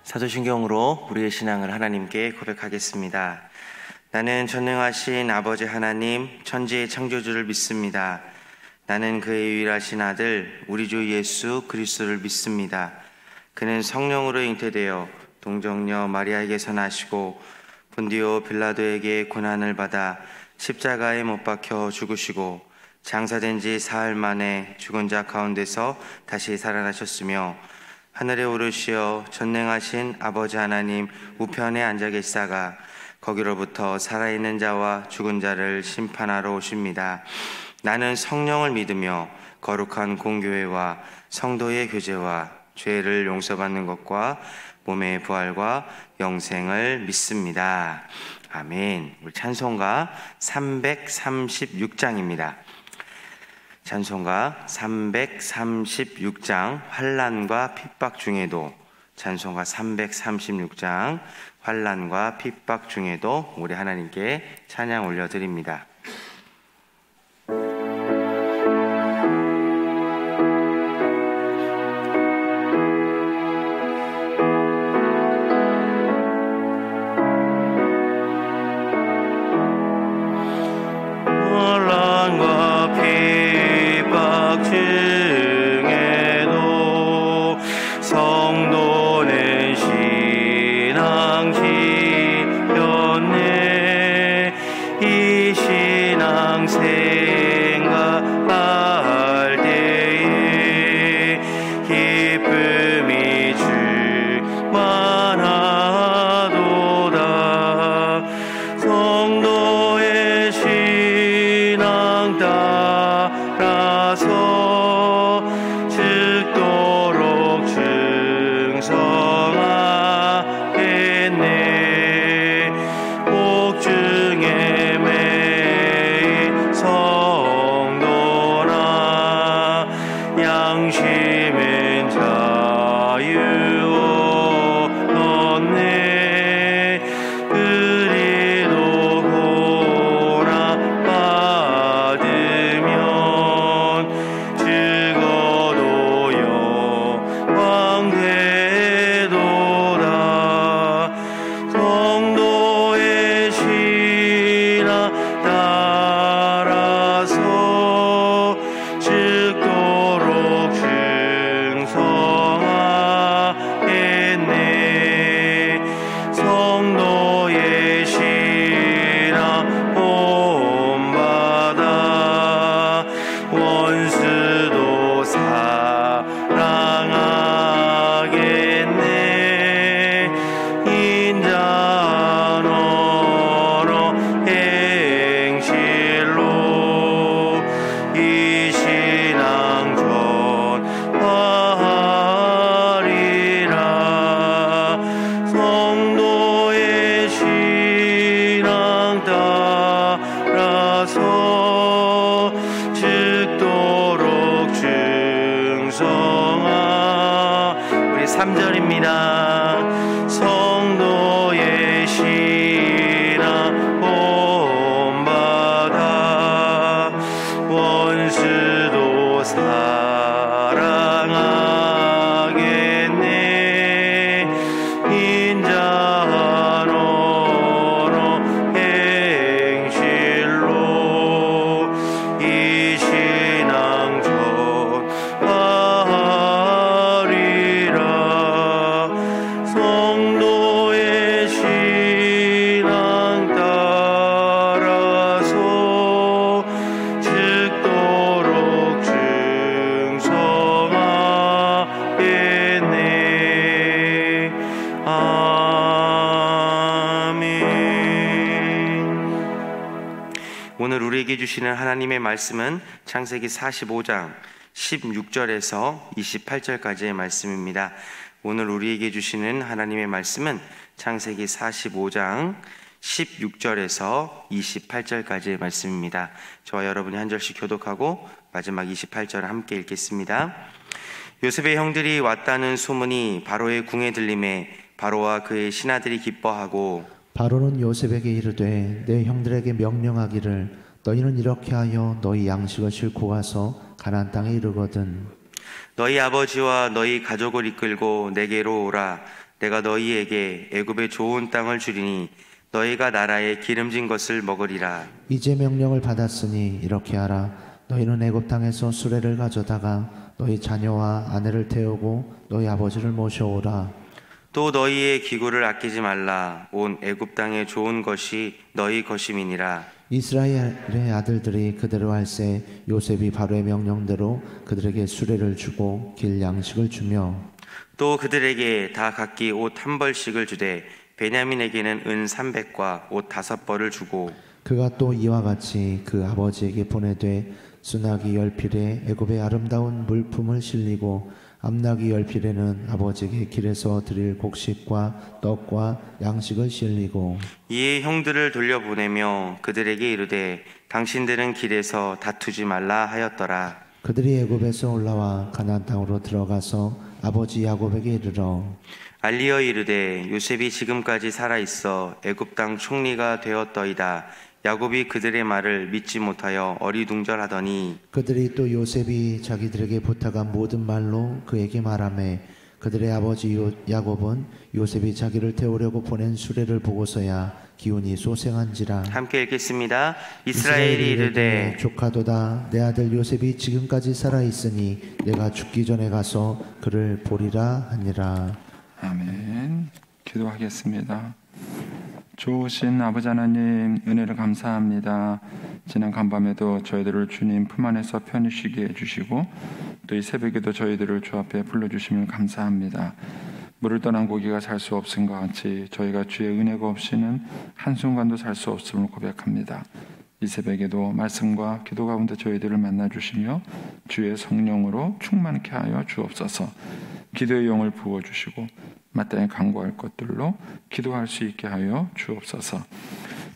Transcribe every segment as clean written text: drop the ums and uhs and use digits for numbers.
사도신경으로 우리의 신앙을 하나님께 고백하겠습니다. 나는 전능하신 아버지 하나님, 천지의 창조주를 믿습니다. 나는 그의 유일하신 아들, 우리 주 예수 그리스도를 믿습니다. 그는 성령으로 잉태되어 동정녀 마리아에게서 나시고 본디오 빌라도에게 고난을 받아 십자가에 못 박혀 죽으시고 장사된 지 사흘 만에 죽은 자 가운데서 다시 살아나셨으며 하늘에 오르시어 전능하신 아버지 하나님 우편에 앉아 계시다가 거기로부터 살아있는 자와 죽은 자를 심판하러 오십니다. 나는 성령을 믿으며 거룩한 공교회와 성도의 교제와 죄를 용서받는 것과 몸의 부활과 영생을 믿습니다. 아멘. 우리 찬송가 336장입니다. 찬송가 336장 환난과 핍박 중에도, 찬송가 336장 환난과 핍박 중에도 우리 하나님께 찬양 올려드립니다. 오늘 우리에게 주시는 하나님의 말씀은 창세기 45장 16절에서 28절까지의 말씀입니다. 오늘 우리에게 주시는 하나님의 말씀은 창세기 45장 16절에서 28절까지의 말씀입니다. 저와 여러분이 한 절씩 교독하고 마지막 28절을 함께 읽겠습니다. 요셉의 형들이 왔다는 소문이 바로의 궁에 들림에 바로와 그의 신하들이 기뻐하고, 바로는 요셉에게 이르되 내 형들에게 명령하기를 너희는 이렇게 하여 너희 양식을 싣고 가서 가나안 땅에 이르거든 너희 아버지와 너희 가족을 이끌고 내게로 오라. 내가 너희에게 애굽의 좋은 땅을 주리니 너희가 나라의 기름진 것을 먹으리라. 이제 명령을 받았으니 이렇게 하라. 너희는 애굽 땅에서 수레를 가져다가 너희 자녀와 아내를 태우고 너희 아버지를 모셔오라. 또 너희의 기구를 아끼지 말라. 온 애굽 땅의 좋은 것이 너희 것임이니라. 이스라엘의 아들들이 그대로 할세 요셉이 바로의 명령대로 그들에게 수레를 주고 길 양식을 주며 또 그들에게 다 각기 옷 한 벌씩을 주되 베냐민에게는 은 300과 옷 5벌을 주고 그가 또 이와 같이 그 아버지에게 보내되 수나기 10필에 애굽의 아름다운 물품을 실리고 암나기 10필에는 아버지에게 길에서 드릴 곡식과 떡과 양식을 실리고 이에 형들을 돌려보내며 그들에게 이르되 당신들은 길에서 다투지 말라 하였더라. 그들이 애굽에서 올라와 가나안 땅으로 들어가서 아버지 야곱에게 이르러 알리어 이르되 요셉이 지금까지 살아 있어 애굽 땅 총리가 되었더이다. 야곱이 그들의 말을 믿지 못하여 어리둥절하더니 그들이 또 요셉이 자기들에게 부탁한 모든 말로 그에게 말하매 그들의 아버지 야곱은 요셉이 자기를 태우려고 보낸 수레를 보고서야 기운이 쏘생한지라. 함께 읽겠습니다. 이스라엘이 이르되 조카도다 내 아들 요셉이 지금까지 살아있으니 내가 죽기 전에 가서 그를 보리라 하니라. 아멘. 기도하겠습니다. 좋으신 아버지 하나님, 은혜를 감사합니다. 지난 간밤에도 저희들을 주님 품 안에서 편히 쉬게 해주시고 또 이 새벽에도 저희들을 주 앞에 불러주시면 감사합니다. 물을 떠난 고기가 살 수 없은 것 같이 저희가 주의 은혜가 없이는 한순간도 살 수 없음을 고백합니다. 이 새벽에도 말씀과 기도 가운데 저희들을 만나주시며 주의 성령으로 충만케 하여 주옵소서. 기도의 영을 부어주시고 마땅히 간구할 것들로 기도할 수 있게 하여 주옵소서.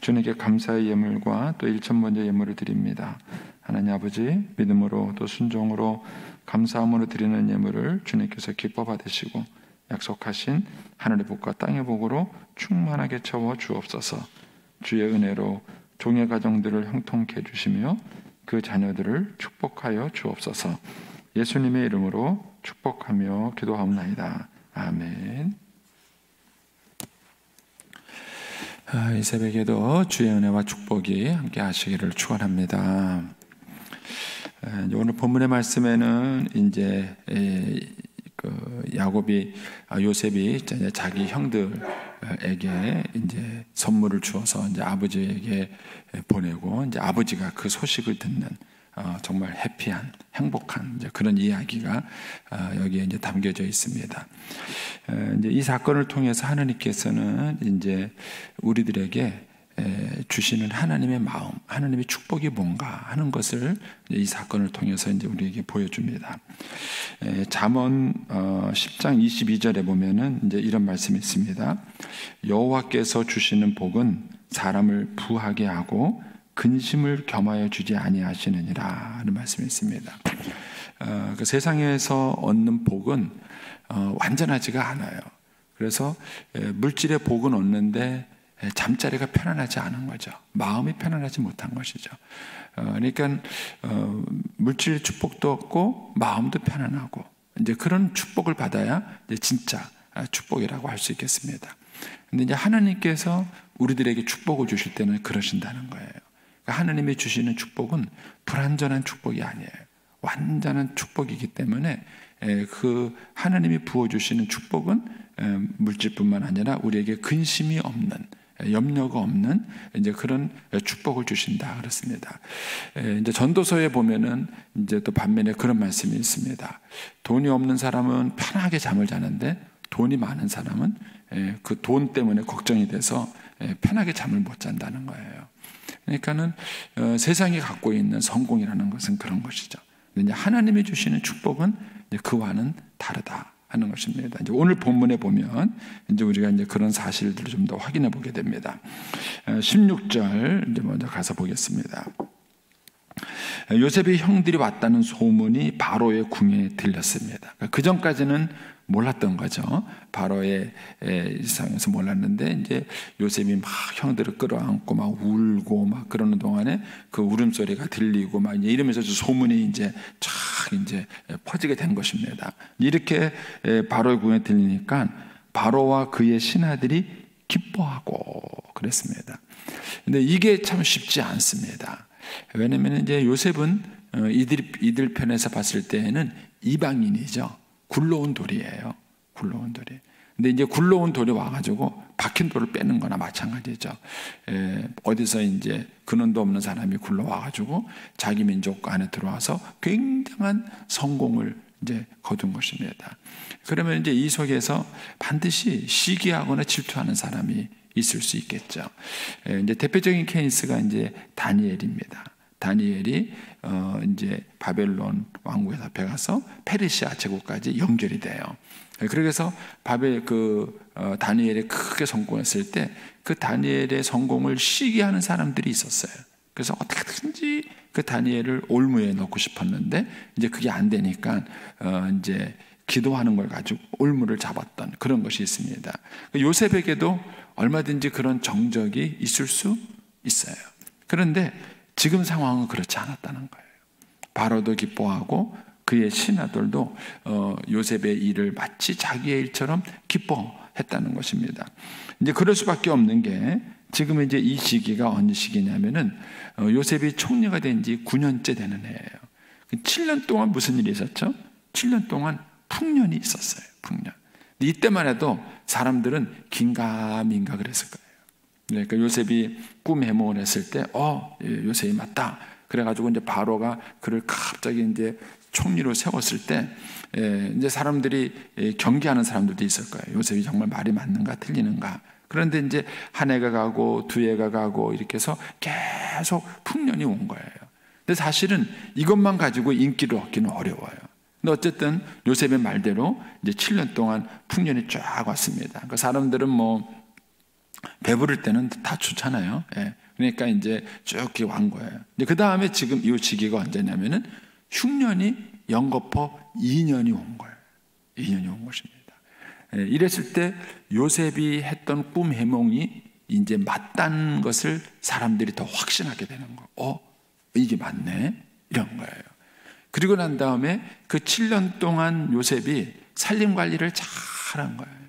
주님께 감사의 예물과 또 일천번째 예물을 드립니다. 하나님 아버지, 믿음으로 또 순종으로 감사함으로 드리는 예물을 주님께서 기뻐 받으시고 약속하신 하늘의 복과 땅의 복으로 충만하게 채워 주옵소서. 주의 은혜로 종의 가정들을 형통케 해주시며 그 자녀들을 축복하여 주옵소서. 예수님의 이름으로 축복하며 기도하옵나이다. 아멘. 이 새벽에도 주의 은혜와 축복이 함께 하시기를 축원합니다. 오늘 본문의 말씀에는 이제 요셉이 자기 형들에게 이제 선물을 주어서 이제 아버지에게 보내고 이제 아버지가 그 소식을 듣는 정말 해피한 행복한 이제 그런 이야기가 여기에 이제 담겨져 있습니다. 이제 이 사건을 통해서 하나님께서는 이제 우리들에게 주시는 하나님의 마음, 하나님의 축복이 뭔가 하는 것을 이 사건을 통해서 이제 우리에게 보여줍니다. 잠언 10장 22절에 보면은 이제 이런 말씀이 있습니다. 여호와께서 주시는 복은 사람을 부하게 하고 근심을 겸하여 주지 아니하시느니라 하는 말씀이 있습니다. 그 세상에서 얻는 복은 완전하지가 않아요. 그래서 물질의 복은 얻는데 잠자리가 편안하지 않은 거죠. 마음이 편안하지 못한 것이죠. 그러니까 물질 축복도 얻고 마음도 편안하고 이제 그런 축복을 받아야 이제 진짜 축복이라고 할 수 있겠습니다. 근데 이제 하나님께서 우리들에게 축복을 주실 때는 그러신다는 거예요. 그러니까 하나님이 주시는 축복은 불완전한 축복이 아니에요. 완전한 축복이기 때문에 그 하나님이 부어주시는 축복은 물질뿐만 아니라 우리에게 근심이 없는, 염려가 없는 이제 그런 축복을 주신다 그렇습니다. 이제 전도서에 보면은 이제 또 반면에 그런 말씀이 있습니다. 돈이 없는 사람은 편하게 잠을 자는데 돈이 많은 사람은 그 돈 때문에 걱정이 돼서 편하게 잠을 못 잔다는 거예요. 그러니까는 세상이 갖고 있는 성공이라는 것은 그런 것이죠. 근데 하나님이 주시는 축복은 그와는 다르다 하는 것입니다. 이제 오늘 본문에 보면 이제 우리가 이제 그런 사실들을 좀 더 확인해 보게 됩니다. 16절 이제 먼저 가서 보겠습니다. 요셉의 형들이 왔다는 소문이 바로의 궁에 들렸습니다. 그 전까지는 몰랐던 거죠. 바로의 일상에서 몰랐는데 이제 요셉이 막 형들을 끌어안고 막 울고 막 그러는 동안에 그 울음소리가 들리고 막 이러면서 소문이 이제 쫙 이제 퍼지게 된 것입니다. 이렇게 바로의 궁에 들리니까 바로와 그의 신하들이 기뻐하고 그랬습니다. 근데 이게 참 쉽지 않습니다. 왜냐면 이제 요셉은 이들 편에서 봤을 때에는 이방인이죠. 굴러온 돌이에요. 굴러온 돌이. 근데 이제 굴러온 돌이 와가지고 박힌 돌을 빼는 거나 마찬가지죠. 어디서 이제 근원도 없는 사람이 굴러와가지고 자기 민족 안에 들어와서 굉장한 성공을 이제 거둔 것입니다. 그러면 이제 이 속에서 반드시 시기하거나 질투하는 사람이 있을 수 있겠죠. 이제 대표적인 케이스가 이제 다니엘입니다. 다니엘이 이제 바벨론 왕국에 잡혀가서 페르시아 제국까지 연결이 돼요. 그래서 다니엘이 크게 성공했을 때 그 다니엘의 성공을 시기하는 사람들이 있었어요. 그래서 어떻게든지 그 다니엘을 올무에 넣고 싶었는데 이제 그게 안 되니까 이제 기도하는 걸 가지고 올무를 잡았던 그런 것이 있습니다. 요셉에게도 얼마든지 그런 정적이 있을 수 있어요. 그런데 지금 상황은 그렇지 않았다는 거예요. 바로도 기뻐하고 그의 신하들도 요셉의 일을 마치 자기의 일처럼 기뻐했다는 것입니다. 이제 그럴 수밖에 없는 게 지금 이제 이 시기가 어느 시기냐면은 요셉이 총리가 된 지 9년째 되는 해예요. 7년 동안 무슨 일이 있었죠? 7년 동안 풍년이 있었어요. 풍년. 이때만 해도 사람들은 긴가민가 그랬을 거예요. 그러니까 요셉이 꿈 해몽을 했을 때, 요셉이 맞다. 그래가지고 이제 바로가 그를 갑자기 이제 총리로 세웠을 때, 이제 사람들이 경계하는 사람들도 있을 거예요. 요셉이 정말 말이 맞는가 틀리는가. 그런데 이제 한 해가 가고 두 해가 가고 이렇게 해서 계속 풍년이 온 거예요. 근데 사실은 이것만 가지고 인기를 얻기는 어려워요. 근데 어쨌든 요셉의 말대로 이제 7년 동안 풍년이 쫙 왔습니다. 그러니까 사람들은 뭐 배부를 때는 다 좋잖아요. 그러니까 이제 쭉 완 거예요. 그 다음에 지금 이 시기가 언제냐면은 흉년이 연거푸 2년이 온 거예요. 2년이 온 것입니다. 이랬을 때 요셉이 했던 꿈 해몽이 이제 맞다는 것을 사람들이 더 확신하게 되는 거예요. 이게 맞네? 이런 거예요. 그리고 난 다음에 그 7년 동안 요셉이 살림 관리를 잘한 거예요.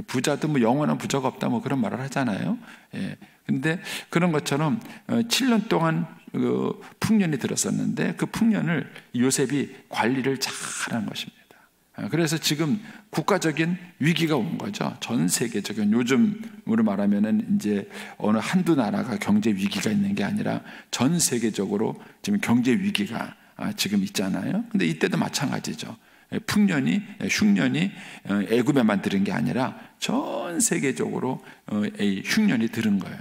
부자도 뭐 영원한 부자가 없다 뭐 그런 말을 하잖아요. 근데 그런 것처럼 7년 동안 그 풍년이 들었었는데 그 풍년을 요셉이 관리를 잘한 것입니다. 그래서 지금 국가적인 위기가 온 거죠. 전 세계적인, 요즘으로 말하면은 이제 어느 한두 나라가 경제 위기가 있는 게 아니라 전 세계적으로 지금 경제 위기가 지금 있잖아요. 근데 이때도 마찬가지죠. 풍년이, 흉년이 애굽에만 들은 게 아니라 전 세계적으로 흉년이 들은 거예요.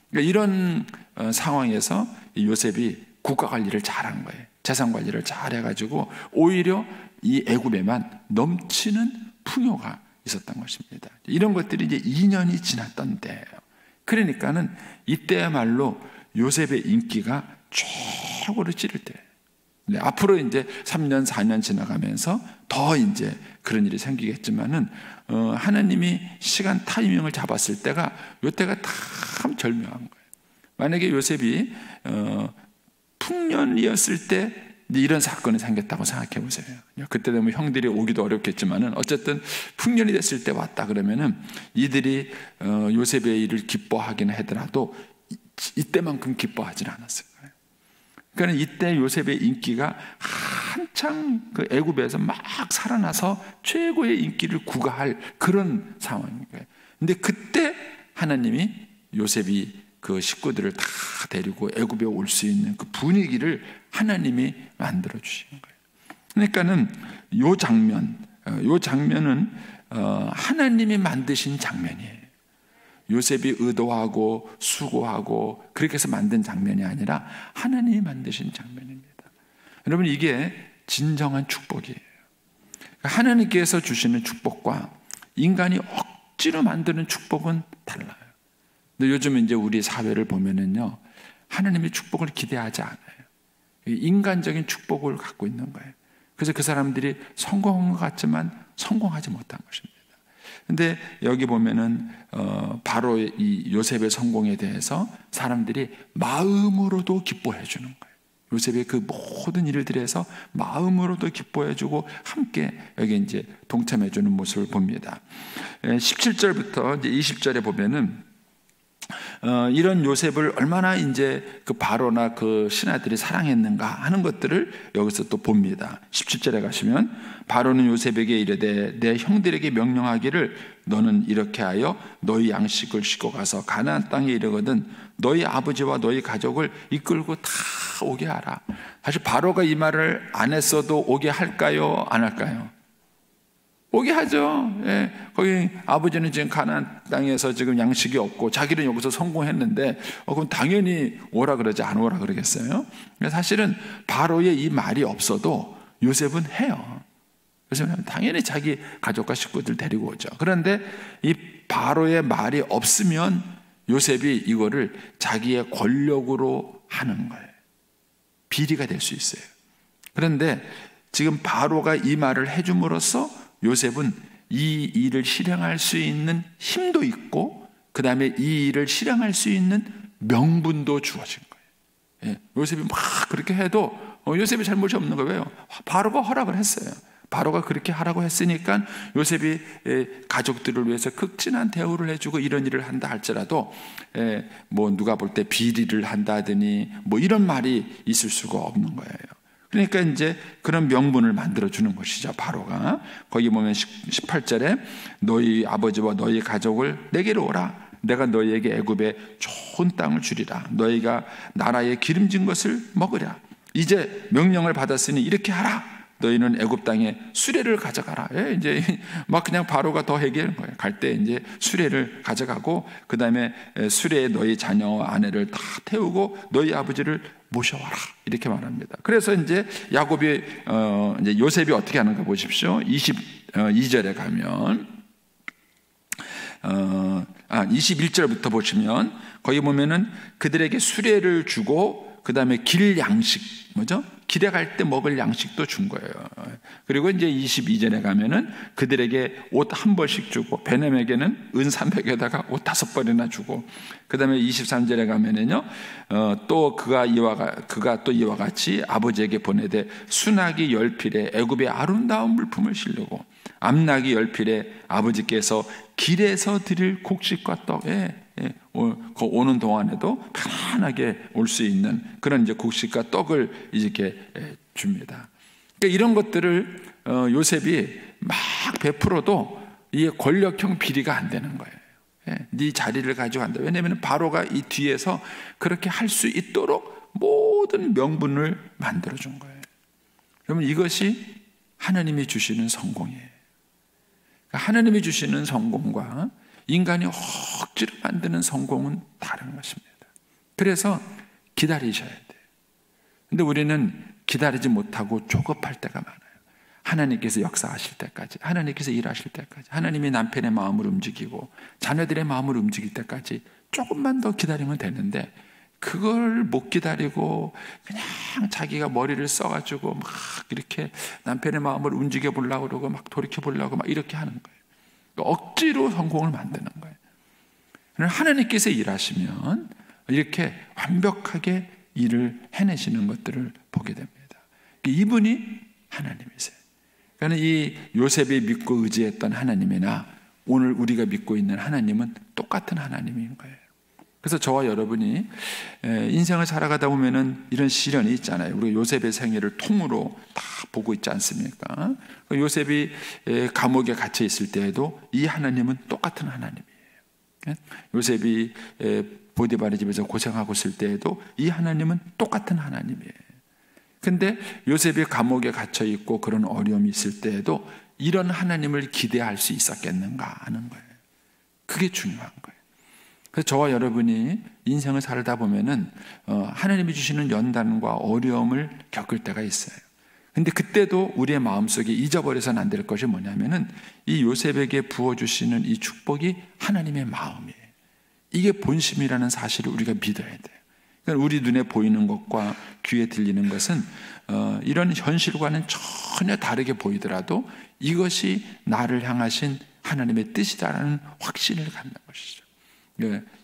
그러니까 이런 상황에서 요셉이 국가 관리를 잘한 거예요. 재산 관리를 잘해가지고 오히려 이 애굽에만 넘치는 풍요가 있었던 것입니다. 이런 것들이 이제 2년이 지났던 때예요. 그러니까는 이때야말로 요셉의 인기가 최고로 찌를 때예요. 네, 앞으로 이제 3년, 4년 지나가면서 더 이제 그런 일이 생기겠지만은, 하나님이 시간 타이밍을 잡았을 때가, 요때가 참 절묘한 거예요. 만약에 요셉이, 풍년이었을 때 이런 사건이 생겼다고 생각해 보세요. 그때 되면 형들이 오기도 어렵겠지만은, 어쨌든 풍년이 됐을 때 왔다 그러면은 이들이, 요셉의 일을 기뻐하긴 하더라도 이때만큼 기뻐하지는 않았을 거예요. 그러니까 이때 요셉의 인기가 한창 그 애굽에서 막 살아나서 최고의 인기를 구가할 그런 상황인 거예요. 근데 그때 하나님이 요셉이 그 식구들을 다 데리고 애굽에 올 수 있는 그 분위기를 하나님이 만들어 주신 거예요. 그러니까는 요 장면은 하나님이 만드신 장면이에요. 요셉이 의도하고 수고하고 그렇게 해서 만든 장면이 아니라 하나님이 만드신 장면입니다. 여러분, 이게 진정한 축복이에요. 하나님께서 주시는 축복과 인간이 억지로 만드는 축복은 달라요. 근데 요즘 이제 우리 사회를 보면은요, 하나님의 축복을 기대하지 않아요. 인간적인 축복을 갖고 있는 거예요. 그래서 그 사람들이 성공한 것 같지만 성공하지 못한 것입니다. 근데 여기 보면은 바로 이 요셉의 성공에 대해서 사람들이 마음으로도 기뻐해 주는 거예요. 요셉의 그 모든 일들에서 마음으로도 기뻐해주고 함께 여기 이제 동참해주는 모습을 봅니다. 17절부터 이제 20절에 보면은 이런 요셉을 얼마나 이제 그 바로나 그 신하들이 사랑했는가 하는 것들을 여기서 또 봅니다. 17절에 가시면 바로는 요셉에게 이르되 내 형들에게 명령하기를 너는 이렇게 하여 너희 양식을 싣고 가서 가나안 땅에 이르거든 너희 아버지와 너희 가족을 이끌고 다 오게 하라. 사실 바로가 이 말을 안 했어도 오게 할까요? 안 할까요? 오게 하죠. 예, 거기 아버지는 지금 가나안 땅에서 지금 양식이 없고 자기는 여기서 성공했는데 그럼 당연히 오라 그러지 안 오라 그러겠어요? 사실은 바로의 이 말이 없어도 요셉은 해요. 그래서 당연히 자기 가족과 식구들 데리고 오죠. 그런데 이 바로의 말이 없으면 요셉이 이거를 자기의 권력으로 하는 거예요. 비리가 될 수 있어요. 그런데 지금 바로가 이 말을 해줌으로써 요셉은 이 일을 실행할 수 있는 힘도 있고 그 다음에 이 일을 실행할 수 있는 명분도 주어진 거예요. 예, 요셉이 막 그렇게 해도 요셉이 잘못이 없는 거예요. 왜요? 바로가 허락을 했어요. 바로가 그렇게 하라고 했으니까 요셉이 가족들을 위해서 극진한 대우를 해주고 이런 일을 한다 할지라도 뭐 누가 볼 때 비리를 한다더니 뭐 이런 말이 있을 수가 없는 거예요. 그러니까 이제 그런 명분을 만들어주는 것이죠. 바로가 거기 보면 18절에 너희 아버지와 너희 가족을 내게로 오라. 내가 너희에게 애굽에 좋은 땅을 주리라. 너희가 나라에 기름진 것을 먹으라. 이제 명령을 받았으니 이렇게 하라. 너희는 애굽 땅에 수레를 가져가라. 이제 막 그냥 바로가 더 얘기하는 거예요. 갈 때 이제 수레를 가져가고 그 다음에 수레에 너희 자녀와 아내를 다 태우고 너희 아버지를 모셔와라. 이렇게 말합니다. 그래서 이제 야곱이 이제 요셉이 어떻게 하는가 보십시오. 22절에 가면 21절부터 보시면 거기 보면은 그들에게 수레를 주고 그 다음에 길 양식 뭐죠? 길에 갈 때 먹을 양식도 준 거예요. 그리고 이제 22절에 가면은 그들에게 옷 한 벌씩 주고 베냐민에게는 은 300에다가 옷 5벌이나 주고 그 다음에 23절에 가면은요 또 그가 또 이와 같이 아버지에게 보내되 수나기 10필에 애굽의 아름다운 물품을 실려고 암나기 10필에 아버지께서 길에서 드릴 곡식과 떡에 오는 동안에도 편안하게 올 수 있는 그런 이제 곡식과 떡을 이렇게 줍니다. 그러니까 이런 것들을 요셉이 막 베풀어도 이게 권력형 비리가 안 되는 거예요. 네 자리를 가져간다. 왜냐하면 바로가 이 뒤에서 그렇게 할 수 있도록 모든 명분을 만들어준 거예요. 그러면 이것이 하나님이 주시는 성공이에요. 하나님이 주시는 성공과 인간이 억지로 만드는 성공은 다른 것입니다. 그래서 기다리셔야 돼요. 근데 우리는 기다리지 못하고 조급할 때가 많아요. 하나님께서 역사하실 때까지, 하나님께서 일하실 때까지, 하나님이 남편의 마음을 움직이고 자녀들의 마음을 움직일 때까지 조금만 더 기다리면 되는데 그걸 못 기다리고 그냥 자기가 머리를 써가지고 막 이렇게 남편의 마음을 움직여 보려고 그러고 막 돌이켜 보려고 막 이렇게 하는 거예요. 억지로 성공을 만드는 거예요. 하나님께서 일하시면 이렇게 완벽하게 일을 해내시는 것들을 보게 됩니다. 이분이 하나님이세요. 그러니까 이 요셉이 믿고 의지했던 하나님이나 오늘 우리가 믿고 있는 하나님은 똑같은 하나님인 거예요. 그래서 저와 여러분이 인생을 살아가다 보면은 이런 시련이 있잖아요. 우리 요셉의 생애를 통으로 다 보고 있지 않습니까? 요셉이 감옥에 갇혀 있을 때에도 이 하나님은 똑같은 하나님이에요. 요셉이 보디발의 집에서 고생하고 있을 때에도 이 하나님은 똑같은 하나님이에요. 근데 요셉이 감옥에 갇혀 있고 그런 어려움이 있을 때에도 이런 하나님을 기대할 수 있었겠는가 하는 거예요. 그게 중요한 거예요. 그래서 저와 여러분이 인생을 살다 보면은 하나님이 주시는 연단과 어려움을 겪을 때가 있어요. 근데 그때도 우리의 마음속에 잊어버려서는 안 될 것이 뭐냐면은 이 요셉에게 부어주시는 이 축복이 하나님의 마음이에요. 이게 본심이라는 사실을 우리가 믿어야 돼요. 그러니까 우리 눈에 보이는 것과 귀에 들리는 것은 이런 현실과는 전혀 다르게 보이더라도 이것이 나를 향하신 하나님의 뜻이다라는 확신을 갖는 것이죠.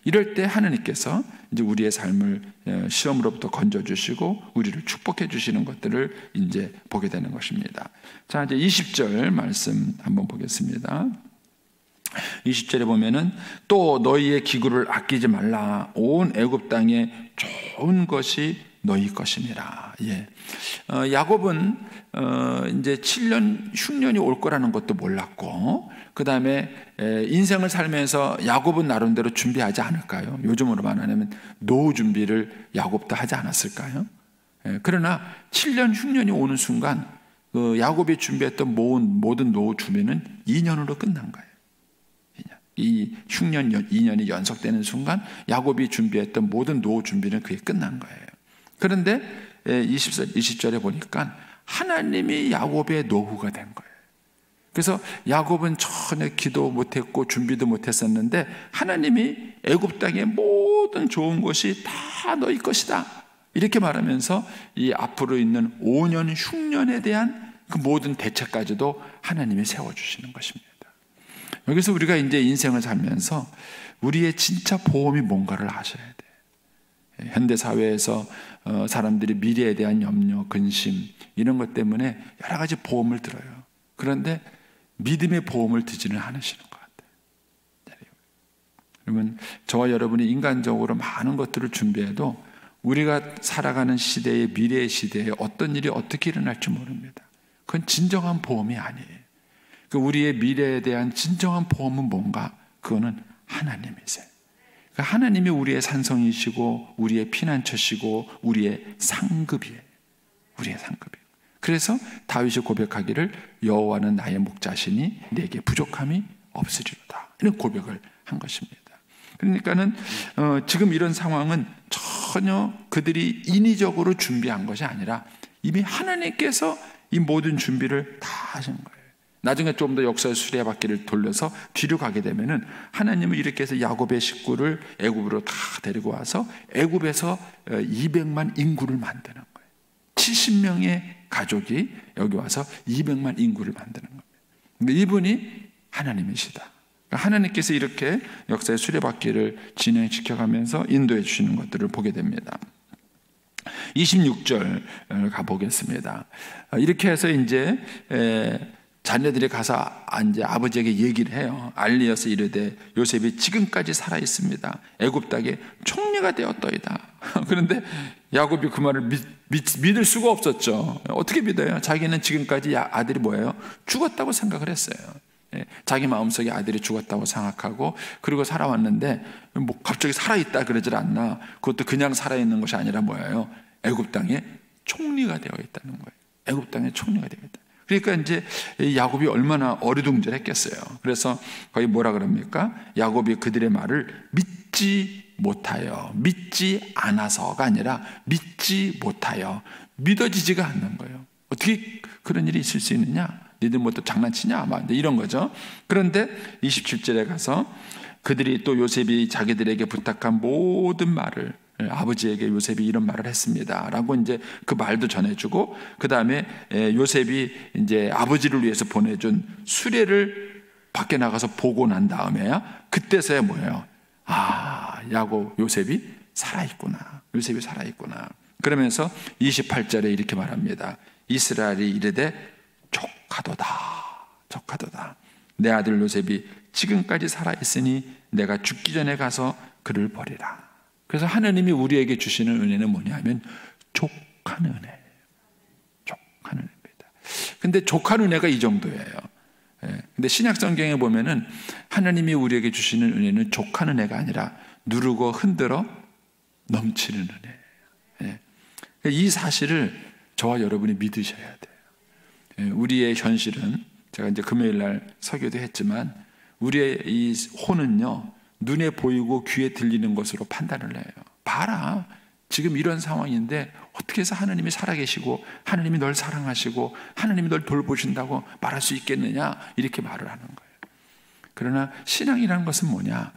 이럴 때 하나님께서 이제 우리의 삶을 시험으로부터 건져주시고 우리를 축복해 주시는 것들을 이제 보게 되는 것입니다. 자, 이제 20절 말씀 한번 보겠습니다. 20절에 보면은 또 너희의 기구를 아끼지 말라. 온 애굽 땅에 좋은 것이 너희 것이니라. 야곱은 이제 7년 흉년이 올 거라는 것도 몰랐고, 그 다음에 인생을 살면서 야곱은 나름대로 준비하지 않을까요? 요즘으로 말하면 노후 준비를 야곱도 하지 않았을까요? 그러나 7년 흉년이 오는 순간 그 야곱이 준비했던 모든 노후 준비는 2년으로 끝난 거예요. 이 흉년 2년이 연속되는 순간 야곱이 준비했던 모든 노후 준비는 그게 끝난 거예요. 그런데 20절에 보니까 하나님이 야곱의 노후가 된 거예요. 그래서 야곱은 전혀 기도 못했고 준비도 못했었는데 하나님이 애굽 땅의 모든 좋은 것이 다 너희 것이다 이렇게 말하면서 이 앞으로 있는 5년 흉년에 대한 그 모든 대책까지도 하나님이 세워주시는 것입니다. 여기서 우리가 이제 인생을 살면서 우리의 진짜 보험이 뭔가를 아셔야 돼요. 현대 사회에서 사람들이 미래에 대한 염려, 근심 이런 것 때문에 여러 가지 보험을 들어요. 그런데 믿음의 보험을 드지는 않으시는 것 같아요. 그러면 저와 여러분이 인간적으로 많은 것들을 준비해도 우리가 살아가는 시대의 미래의 시대에 어떤 일이 어떻게 일어날지 모릅니다. 그건 진정한 보험이 아니에요. 우리의 미래에 대한 진정한 보험은 뭔가? 그거는 하나님이세요. 하나님이 우리의 산성이시고 우리의 피난처시고 우리의 상급이에요. 우리의 상급이에요. 그래서 다윗이 고백하기를 여호와는 나의 목자시니 내게 부족함이 없으리로다. 이런 고백을 한 것입니다. 그러니까는 지금 이런 상황은 전혀 그들이 인위적으로 준비한 것이 아니라 이미 하나님께서 이 모든 준비를 다 하신 거예요. 나중에 좀 더 역사의 수레바퀴를 돌려서 뒤로 가게 되면은 하나님은 이렇게 해서 야곱의 식구를 애굽으로 다 데리고 와서 애굽에서 200만 인구를 만드는 거예요. 70명의 가족이 여기 와서 200만 인구를 만드는 겁니다. 근데 이분이 하나님이시다. 그러니까 하나님께서 이렇게 역사의 수레바퀴를 진행시켜가면서 인도해 주시는 것들을 보게 됩니다. 26절 가보겠습니다. 이렇게 해서 이제 자녀들이 가서 이제 아버지에게 얘기를 해요. 알리어서 이르되 요셉이 지금까지 살아 있습니다. 애굽 땅에 총리가 되었더이다. 그런데 야곱이 그 말을 믿을 수가 없었죠. 어떻게 믿어요? 자기는 지금까지 아들이 뭐예요? 죽었다고 생각을 했어요. 자기 마음속에 아들이 죽었다고 생각하고 그리고 살아왔는데 뭐 갑자기 살아있다 그러질 않나. 그것도 그냥 살아있는 것이 아니라 뭐예요? 애굽 땅에 총리가 되어 있다는 거예요. 애굽 땅에 총리가 되어 있다. 그러니까 이제 야곱이 얼마나 어리둥절했겠어요. 그래서 거기 뭐라 그럽니까? 야곱이 그들의 말을 믿지 못하여, 믿지 않아서가 아니라 믿지 못하여, 믿어지지가 않는 거예요. 어떻게 그런 일이 있을 수 있느냐? 니들 뭐 또 장난치냐? 아마 이런 거죠. 그런데 27절에 가서 그들이 또 요셉이 자기들에게 부탁한 모든 말을 아버지에게 요셉이 이런 말을 했습니다. 라고 이제 그 말도 전해주고, 그 다음에 요셉이 이제 아버지를 위해서 보내준 수레를 밖에 나가서 보고 난 다음에야 그때서야 뭐예요? 아, 요셉이 살아있구나. 요셉이 살아있구나. 그러면서 28절에 이렇게 말합니다. 이스라엘이 이르되 족하도다. 내 아들 요셉이 지금까지 살아있으니 내가 죽기 전에 가서 그를 버리라. 그래서 하나님이 우리에게 주시는 은혜는 뭐냐면 족한 은혜예요. 족한 은혜입니다. 근데 족한 은혜가 이 정도예요. 근데 신약 성경에 보면은 하나님이 우리에게 주시는 은혜는 족한 은혜가 아니라 누르고 흔들어 넘치는 은혜예요. 이 사실을 저와 여러분이 믿으셔야 돼요. 우리의 현실은 제가 이제 금요일 날 설교도 했지만 우리의 이 혼은요, 눈에 보이고 귀에 들리는 것으로 판단을 해요. 봐라, 지금 이런 상황인데 어떻게 해서 하나님이 살아계시고 하나님이 널 사랑하시고 하나님이 널 돌보신다고 말할 수 있겠느냐, 이렇게 말을 하는 거예요. 그러나 신앙이라는 것은 뭐냐?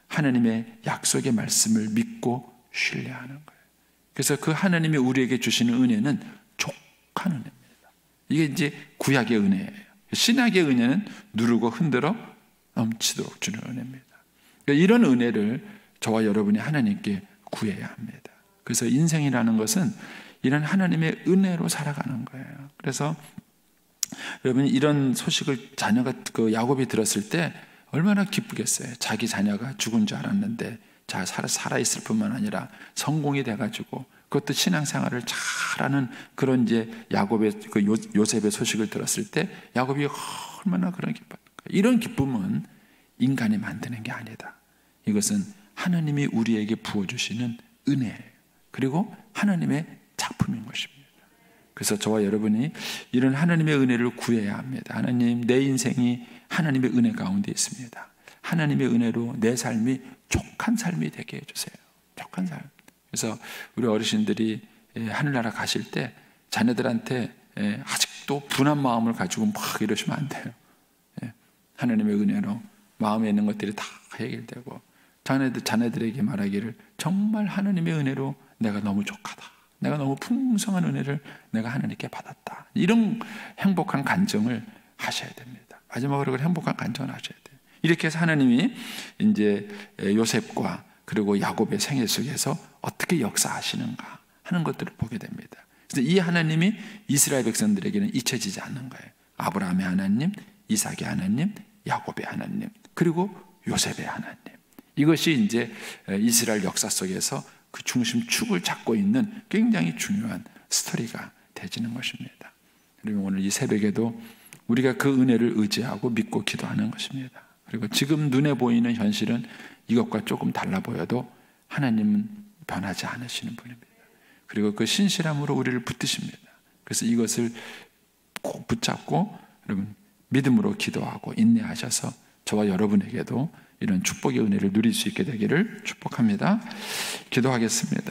하나님의 약속의 말씀을 믿고 신뢰하는 거예요. 그래서 그 하나님이 우리에게 주시는 은혜는 족한 은혜입니다. 이게 이제 구약의 은혜예요. 신약의 은혜는 누르고 흔들어 넘치도록 주는 은혜입니다. 그러니까 이런 은혜를 저와 여러분이 하나님께 구해야 합니다. 그래서 인생이라는 것은 이런 하나님의 은혜로 살아가는 거예요. 그래서 여러분이 이런 소식을 자녀가 야곱이 들었을 때 얼마나 기쁘겠어요. 자기 자녀가 죽은 줄 알았는데 살아있을 뿐만 아니라 성공이 돼가지고 그것도 신앙생활을 잘하는 그런 이제 야곱의 요셉의 소식을 들었을 때 야곱이 얼마나 그런 기뻐. 이런 기쁨은 인간이 만드는 게 아니다. 이것은 하나님이 우리에게 부어주시는 은혜예요. 그리고 하나님의 작품인 것입니다. 그래서 저와 여러분이 이런 하나님의 은혜를 구해야 합니다. 하나님, 내 인생이 하나님의 은혜 가운데 있습니다. 하나님의 은혜로 내 삶이 족한 삶이 되게 해주세요. 족한 삶. 그래서 우리 어르신들이 하늘나라 가실 때 자녀들한테 아직도 분한 마음을 가지고 막 이러시면 안 돼요. 하나님의 은혜로 마음에 있는 것들이 다 해결되고 자녀들에게 말하기를 정말 하나님의 은혜로 내가 너무 족하다. 내가 너무 풍성한 은혜를 내가 하나님께 받았다. 이런 행복한 간증을 하셔야 됩니다. 마지막으로 행복한 간증을 하셔야 돼요. 이렇게 해서 하나님이 이제 요셉과 그리고 야곱의 생애 속에서 어떻게 역사하시는가 하는 것들을 보게 됩니다. 그래서 이 하나님이 이스라엘 백성들에게는 잊혀지지 않는 거예요. 아브라함의 하나님, 이삭의 하나님, 야곱의 하나님, 그리고 요셉의 하나님. 이것이 이제 이스라엘 역사 속에서 그 중심축을 잡고 있는 굉장히 중요한 스토리가 되지는 것입니다. 그리고 오늘 이 새벽에도 우리가 그 은혜를 의지하고 믿고 기도하는 것입니다. 그리고 지금 눈에 보이는 현실은 이것과 조금 달라 보여도 하나님은 변하지 않으시는 분입니다. 그리고 그 신실함으로 우리를 붙드십니다. 그래서 이것을 꼭 붙잡고 여러분 믿음으로 기도하고 인내하셔서 저와 여러분에게도 이런 축복의 은혜를 누릴 수 있게 되기를 축복합니다. 기도하겠습니다.